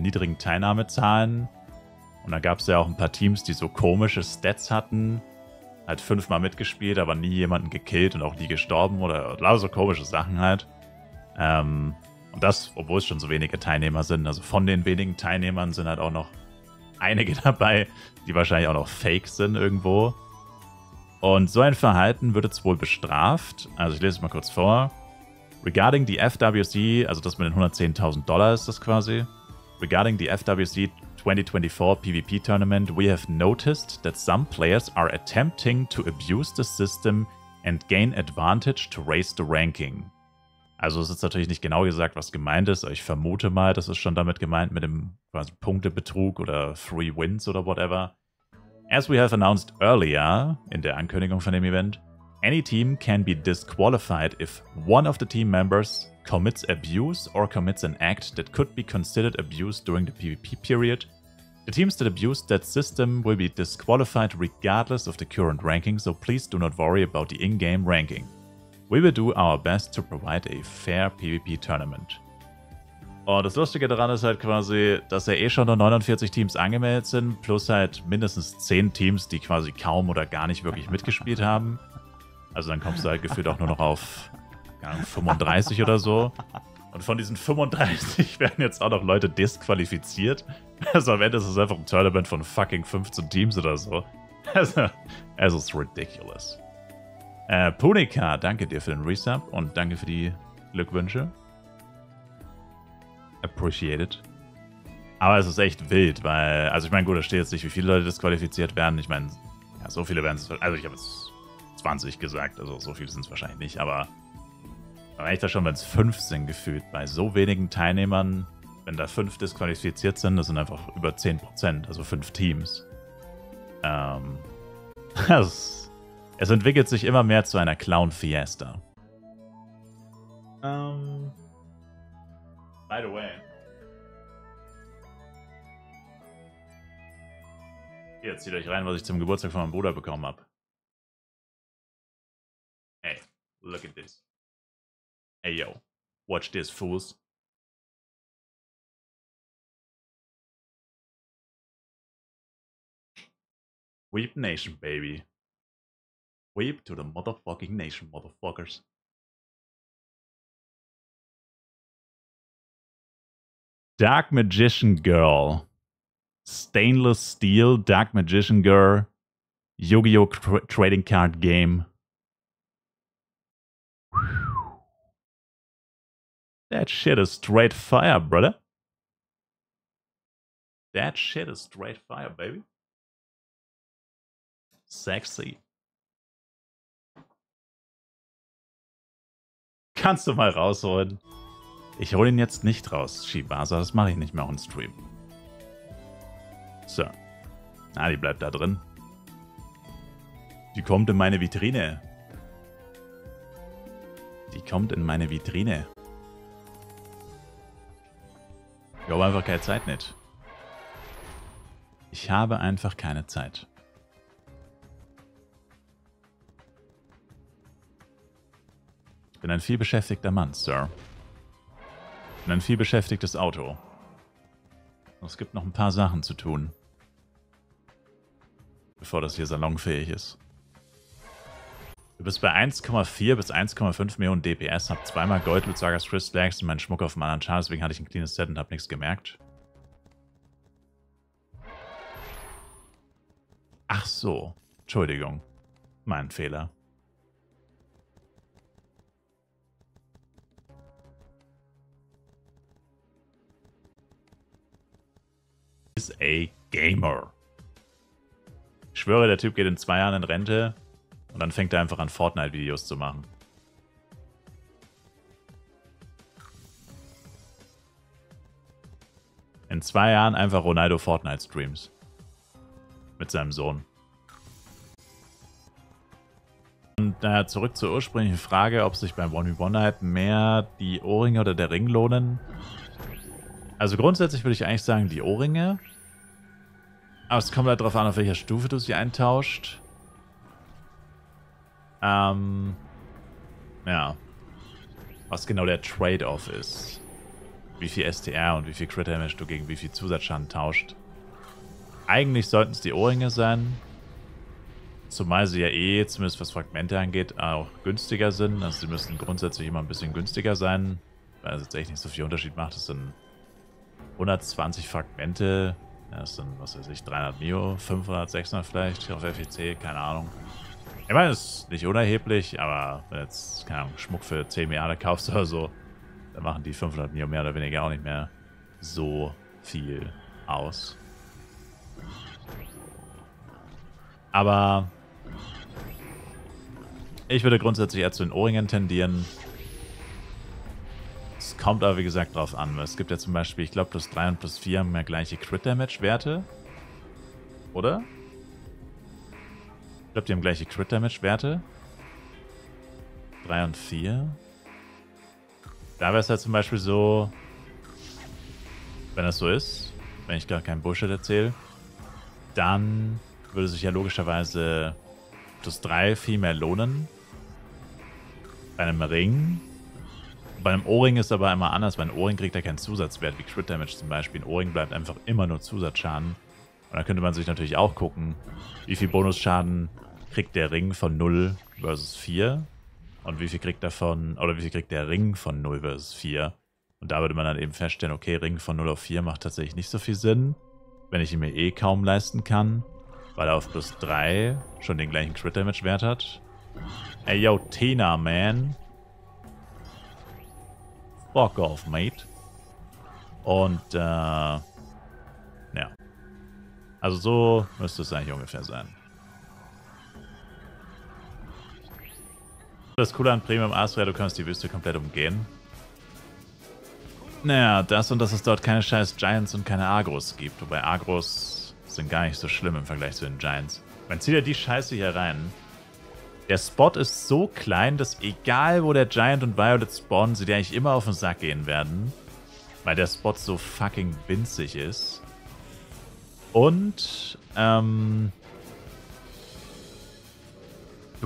niedrigen Teilnahmezahlen. Und da gab es ja auch ein paar Teams, die so komische Stats hatten. Halt 5-mal mitgespielt, aber nie jemanden gekillt und auch nie gestorben oder lauter so komische Sachen halt. Und das, obwohl es schon so wenige Teilnehmer sind. Also von den wenigen Teilnehmern sind halt auch noch einige dabei, die wahrscheinlich auch noch fake sind irgendwo. Und so ein Verhalten wird jetzt wohl bestraft. Also ich lese es mal kurz vor. Regarding the FWC, also das mit den 110.000 Dollar ist das quasi. Regarding the FWC 2024 PvP Tournament, we have noticed that some players are attempting to abuse the system and gain advantage to raise the ranking. Also es ist natürlich nicht genau gesagt, was gemeint ist, aber ich vermute mal, das ist schon damit gemeint mit dem quasi Punktebetrug oder Free Wins oder whatever. As we have announced earlier in der Ankündigung von dem Event, any team can be disqualified if one of the team members commits abuse or commits an act that could be considered abuse during the PvP period. The teams that abuse that system will be disqualified regardless of the current ranking, so please do not worry about the in-game ranking. We will do our best to provide a fair PvP tournament. Und das Lustige daran ist halt quasi, dass ja eh schon nur 49 Teams angemeldet sind, plus halt mindestens 10 Teams, die quasi kaum oder gar nicht wirklich mitgespielt haben. Also dann kommst du halt gefühlt auch nur noch auf 35 oder so. Und von diesen 35 werden jetzt auch noch Leute disqualifiziert. Also am Ende ist es einfach ein Tournament von fucking 15 Teams oder so. Also, es ist ridiculous. Punika, danke dir für den Resub und danke für die Glückwünsche. Appreciated. Aber es ist echt wild, weil, also ich meine, gut, da steht jetzt nicht, wie viele Leute disqualifiziert werden. Ich meine, ja, so viele werden es, also ich habe jetzt 20 gesagt, also so viele sind es wahrscheinlich nicht, aber reicht das schon, wenn es 5 sind gefühlt, bei so wenigen Teilnehmern, wenn da 5 disqualifiziert sind, das sind einfach über 10%, also 5 Teams. Es entwickelt sich immer mehr zu einer Clown-Fiesta. By the way. Hier, zieht euch rein, was ich zum Geburtstag von meinem Bruder bekommen habe. Hey, look at this. Hey, yo. Watch this, fools. Weep Nation, baby. Weep to the motherfucking nation, motherfuckers. Dark Magician Girl. Stainless Steel, Dark Magician Girl. Yu-Gi-Oh! Trading Card Game. That shit is straight fire, brother. That shit is straight fire, baby. Sexy. Kannst du mal rausholen? Ich hole ihn jetzt nicht raus, Shibasa. Das mache ich nicht mehr on Stream. So. Ah, die bleibt da drin. Die kommt in meine Vitrine. Die kommt in meine Vitrine. Ich habe einfach keine Zeit nicht. Ich habe einfach keine Zeit. Ich bin ein vielbeschäftigter Mann, Sir. Ich bin ein vielbeschäftigtes Auto. Es gibt noch ein paar Sachen zu tun. Bevor das hier salonfähig ist. Du bist bei 1,4 bis 1,5 Millionen DPS, hab zweimal Gold mit Sagas Crystal Stacks und meinen Schmuck auf dem anderen Char, deswegen hatte ich ein cleanes Set und hab nichts gemerkt. Ach so. Entschuldigung. Mein Fehler. Is a gamer. Ich schwöre, der Typ geht in 2 Jahren in Rente und dann fängt er einfach an, Fortnite-Videos zu machen. In 2 Jahren einfach Ronaldo Fortnite-Streams. Mit seinem Sohn. Und zurück zur ursprünglichen Frage, ob sich beim 1v1 halt mehr die Ohrringe oder der Ring lohnen. Also grundsätzlich würde ich eigentlich sagen, die Ohrringe. Aber es kommt halt darauf an, auf welcher Stufe du sie eintauscht. Ja. Was genau der Trade-off ist. wie viel STR und wie viel Crit Damage du gegen wie viel Zusatzschaden tauscht. Eigentlich sollten es die Ohrringe sein. Zumal sie ja zumindest was Fragmente angeht, auch günstiger sind. Also sie müssen grundsätzlich immer ein bisschen günstiger sein, weil es jetzt echt nicht so viel Unterschied macht. Das sind 120 Fragmente. Ja, das sind, was weiß ich, 300 Mio, 500, 600 vielleicht auf FEC, keine Ahnung. Ich meine, das ist nicht unerheblich, aber wenn jetzt, keine Ahnung, Schmuck für 10 Milliarden kaufst oder so, dann machen die 500 Mio mehr oder weniger auch nicht mehr so viel aus. Aber ich würde grundsätzlich eher zu den Ohrringen tendieren. Es kommt aber, wie gesagt, drauf an. Es gibt ja zum Beispiel, ich glaube, plus 3 und plus 4 haben ja gleiche Crit-Damage-Werte. Oder? Ich glaube, die haben gleiche Crit-Damage-Werte. 3 und 4. Da wäre es halt zum Beispiel so, wenn das so ist, wenn ich gar keinen Bullshit erzähle, dann würde sich ja logischerweise plus 3 viel mehr lohnen. Bei einem Ring. Bei einem Ohrring ist aber immer anders. Bei einem Ohrring kriegt er keinen Zusatzwert, wie Crit Damage zum Beispiel. Ein Ohrring bleibt einfach immer nur Zusatzschaden. Und dann könnte man sich natürlich auch gucken, wie viel Bonusschaden kriegt der Ring von 0 versus 4 und wie viel kriegt er oder wie viel kriegt der Ring von 0 versus 4. Und da würde man dann eben feststellen, okay, Ring von 0 auf 4 macht tatsächlich nicht so viel Sinn, wenn ich ihn mir kaum leisten kann, weil er auf plus 3 schon den gleichen Crit Damage Wert hat. Ey, yo, Tina, man. Fuck off, mate. Und, ja. Also so müsste es eigentlich ungefähr sein. Das Coole an Premium Ass wäre, du kannst die Wüste komplett umgehen. Naja, das und dass es dort keine scheiß Giants und keine Agros gibt. Wobei Agros sind gar nicht so schlimm im Vergleich zu den Giants. Man zieht ja die Scheiße hier rein. Der Spot ist so klein, dass egal wo der Giant und Violet spawnen, sie dir eigentlich immer auf den Sack gehen werden. Weil der Spot so fucking winzig ist. Und, du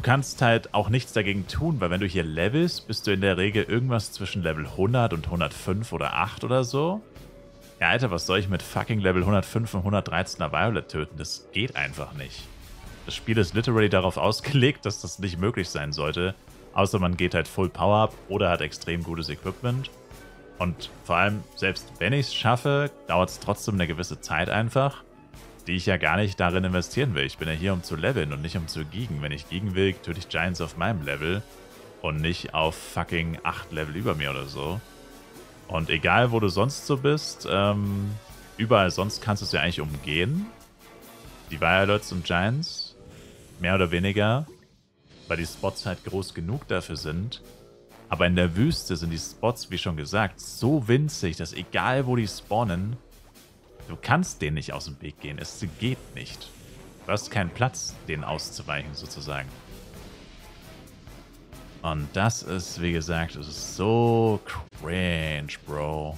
kannst halt auch nichts dagegen tun, weil wenn du hier levelst, bist du in der Regel irgendwas zwischen Level 100 und 105 oder 8 oder so. Ja, Alter, was soll ich mit fucking Level 105 und 113er Violet töten? Das geht einfach nicht. Das Spiel ist literally darauf ausgelegt, dass das nicht möglich sein sollte. Außer man geht halt Full Power-Up oder hat extrem gutes Equipment. Und vor allem, selbst wenn ich es schaffe, dauert es trotzdem eine gewisse Zeit einfach, die ich ja gar nicht darin investieren will. Ich bin ja hier, um zu leveln und nicht um zu giegen. Wenn ich giegen will, töte ich Giants auf meinem Level und nicht auf fucking 8 Level über mir oder so. Und egal, wo du sonst so bist, überall sonst kannst du es ja eigentlich umgehen. Die Violets und Giants, mehr oder weniger, weil die Spots halt groß genug dafür sind. Aber in der Wüste sind die Spots, wie schon gesagt, so winzig, dass egal, wo die spawnen, du kannst denen nicht aus dem Weg gehen. Es geht nicht. Du hast keinen Platz, denen auszuweichen, sozusagen. Und das ist, wie gesagt, es ist so cringe, Bro.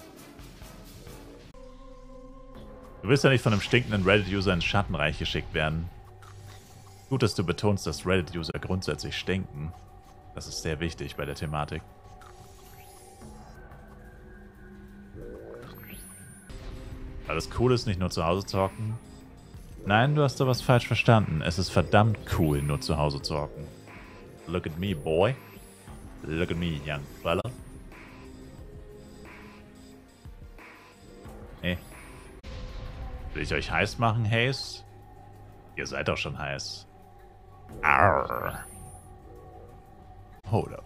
Du willst ja nicht von einem stinkenden Reddit-User ins Schattenreich geschickt werden. Gut, dass du betonst, dass Reddit-User grundsätzlich stinken. Das ist sehr wichtig bei der Thematik. Weil das cool ist, nicht nur zu Hause zu hocken. Nein, du hast da was falsch verstanden. Es ist verdammt cool, nur zu Hause zu hocken. Look at me, boy. Look at me, young fella. Hey. Will ich euch heiß machen, Haze? Ihr seid doch schon heiß. Arr. Hold up.